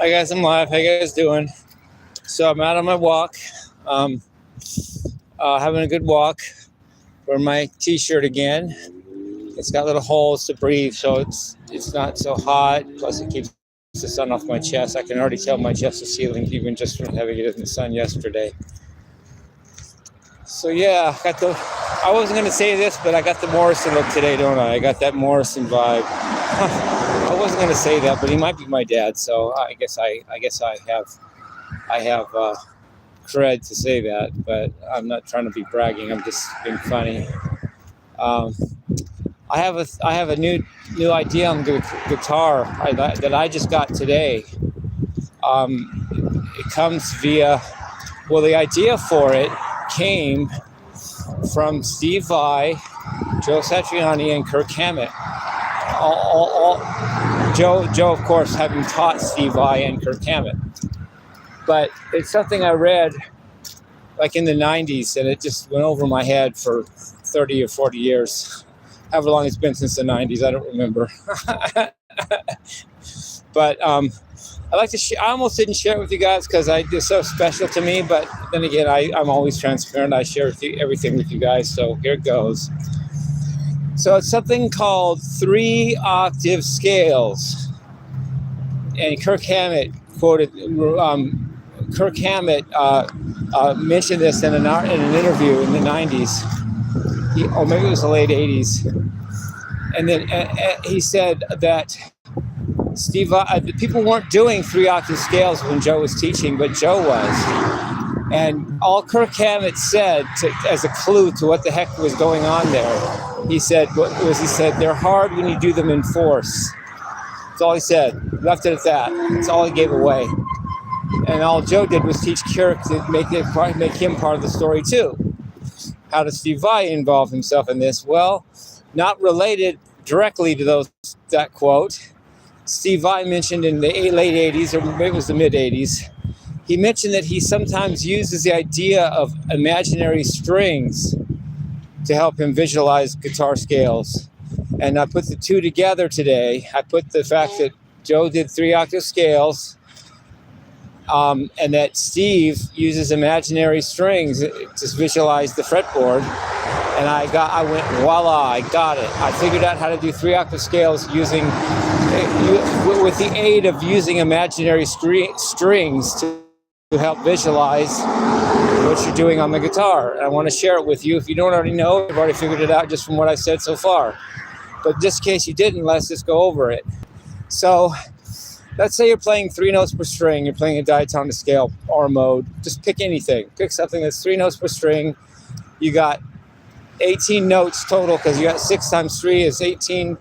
Hi guys, I'm live. How you guys doing? So I'm out on my walk, having a good walk. Wearing my t-shirt again. It's got little holes to breathe, so it's not so hot. Plus it keeps the sun off my chest. I can already tell my chest is healing even just from having it in the sun yesterday. So yeah, I wasn't gonna say this, but I got the Morrison look today, don't I? I got that Morrison vibe. I wasn't gonna say that, but he might be my dad, so I guess I have cred to say that, but I'm not trying to be bragging. I'm just being funny. I have a new idea on the guitar that I just got today. It comes via, well, the idea for it came from Steve Vai, Joe Satriani, and Kirk Hammett. Joe, of course, having taught Steve Vai and Kirk Hammett. But it's something I read like in the 90s, and it just went over my head for 30 or 40 years. However long it's been since the 90s, I don't remember. But I like to I almost didn't share it with you guys because it's so special to me, but then again, I'm always transparent. I share everything with you guys, so here it goes. So it's something called 3-octave scales. And Kirk Hammett quoted, Kirk Hammett mentioned this in an interview in the 90s, or maybe it was the late 80s. And then he said that people weren't doing 3-octave scales when Joe was teaching, but Joe was. And all Kirk Hammett said as a clue to what the heck was going on there, he said they're hard when you do them in force. That's all he said. Left it at that. That's all he gave away. And all Joe did was teach Kirk to make him part of the story too. How does Steve Vai involve himself in this? Well, not related directly to that quote. Steve Vai mentioned in the late 80s, or maybe it was the mid 80s, he mentioned that he sometimes uses the idea of imaginary strings to help him visualize guitar scales. And I put the two together today. I put the fact that Joe did 3-octave scales, and that Steve uses imaginary strings to visualize the fretboard. And I went, voila, I got it. I figured out how to do 3-octave scales with the aid of using imaginary strings to help visualize what you're doing on the guitar. And I want to share it with you. If you don't already know, you've already figured it out just from what I said so far. But just in case you didn't, let's just go over it. So let's say you're playing 3 notes per string. You're playing a diatonic scale or mode. Just pick anything. Pick something that's 3 notes per string. You got 18 notes total because you got 6 times 3 is 18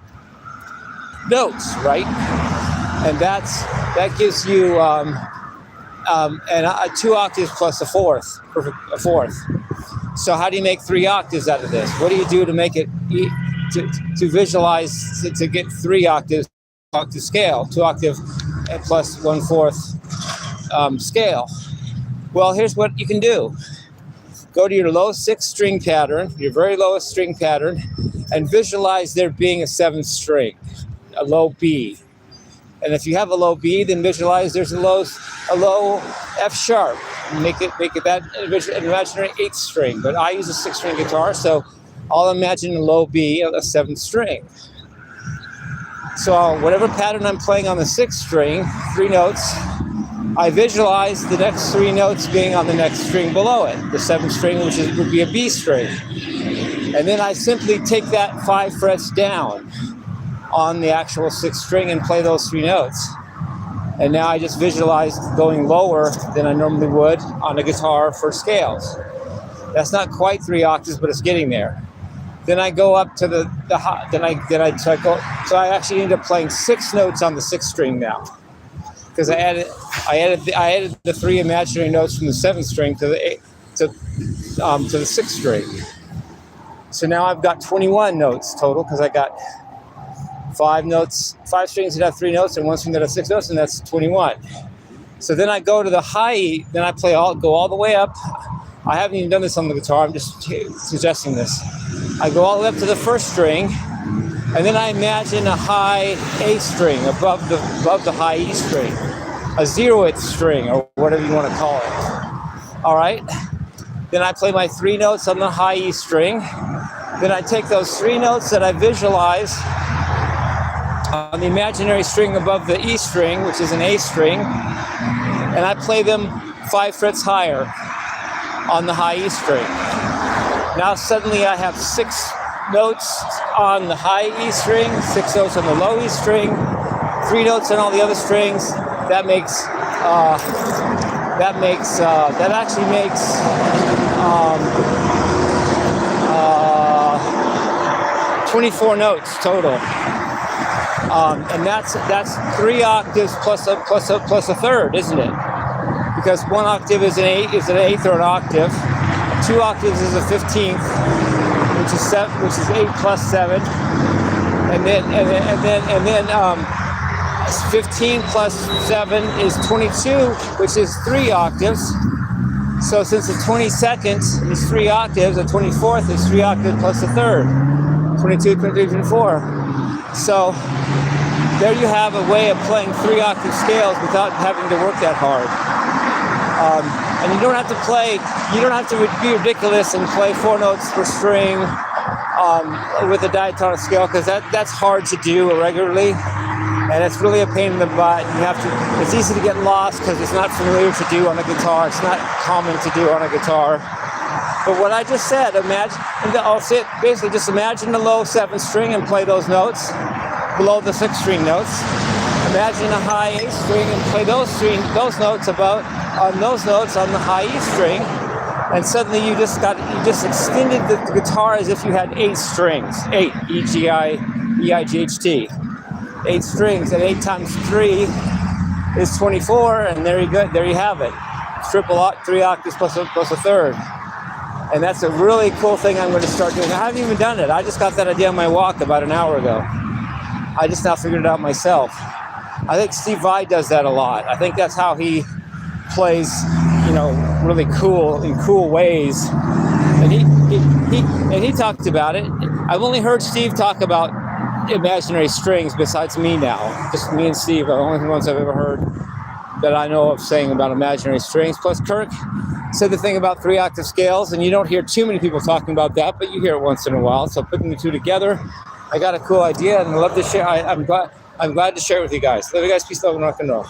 notes, right? And that gives you 2 octaves plus a fourth. So how do you make 3 octaves out of this? What do you do to make it to visualize to get 3 octaves? Octave scale, 2 octave plus 1/4 scale. Well, here's what you can do. Go to your low 6 string pattern, your very lowest string pattern, and visualize there being a 7th string, a low B. And if you have a low B, then visualize there's a low F sharp. Make it that an imaginary 8th string. But I use a 6-string guitar, so I'll imagine a low B, a 7th string. So whatever pattern I'm playing on the 6th string, 3 notes, I visualize the next 3 notes being on the next string below it, the 7th string, which would be a B string. And then I simply take that 5 frets down on the actual 6th string and play those 3 notes. And now I just visualized going lower than I normally would on a guitar for scales. That's not quite 3 octaves, but it's getting there. Then I go up to the high. So I actually end up playing 6 notes on the 6th string now, because I added the 3 imaginary notes from the 7th string to the 6th string. So now I've got 21 notes total because I got 5 strings that have 3 notes and 1 string that has 6 notes, and that's 21. So then I go to the high. Then I go all the way up. I haven't even done this on the guitar. I'm just suggesting this. I go all the way up to the 1st string, and then I imagine a high A string above the high E string. a 0th string, or whatever you want to call it. All right. Then I play my 3 notes on the high E string. Then I take those 3 notes that I visualize on the imaginary string above the E string, which is an A string, and I play them 5 frets higher on the high E string. Now suddenly I have 6 notes on the high E string, 6 notes on the low E string, 3 notes on all the other strings. That actually makes 24 notes total, and that's 3 octaves plus a third, isn't it? Because 1 octave is an eighth or an octave. 2 octaves is a 15th, which is 8 plus 7, and then 15 plus 7 is 22, which is 3 octaves. So since the 22nd is 3 octaves, the 24th is 3 octaves plus a third. 22, 23, 24. So there you have a way of playing 3 octave scales without having to work that hard. And you don't have to be ridiculous and play 4 notes per string with a diatonic scale, because that's hard to do regularly. And it's really a pain in the butt. It's easy to get lost because it's not familiar to do on a guitar. It's not common to do on a guitar. But what I just said, I'll say it basically, just imagine the low 7th string and play those notes below the 6th string notes. Imagine a high A string and play those notes on the high E string. And suddenly you just extended the guitar as if you had 8 strings. 8, E-I-G-H-T. 8 strings, and 8 times 3 is 24, and there you have it. Triple 3 octaves plus a third. And that's a really cool thing I'm going to start doing. I haven't even done it. I just got that idea on my walk about an hour ago. I just now figured it out myself. I think Steve Vai does that a lot. I think that's how he plays, really cool in cool ways. And he talked about it. I've only heard Steve talk about imaginary strings besides me now. Just me and Steve are the only ones I've ever heard that I know of saying about imaginary strings. Plus Kirk said the thing about 3 octave scales, and you don't hear too many people talking about that, but you hear it once in a while. So putting the two together, I got a cool idea, and I love to share. I'm glad to share it with you guys. Love you guys. Peace, love, and rock and roll.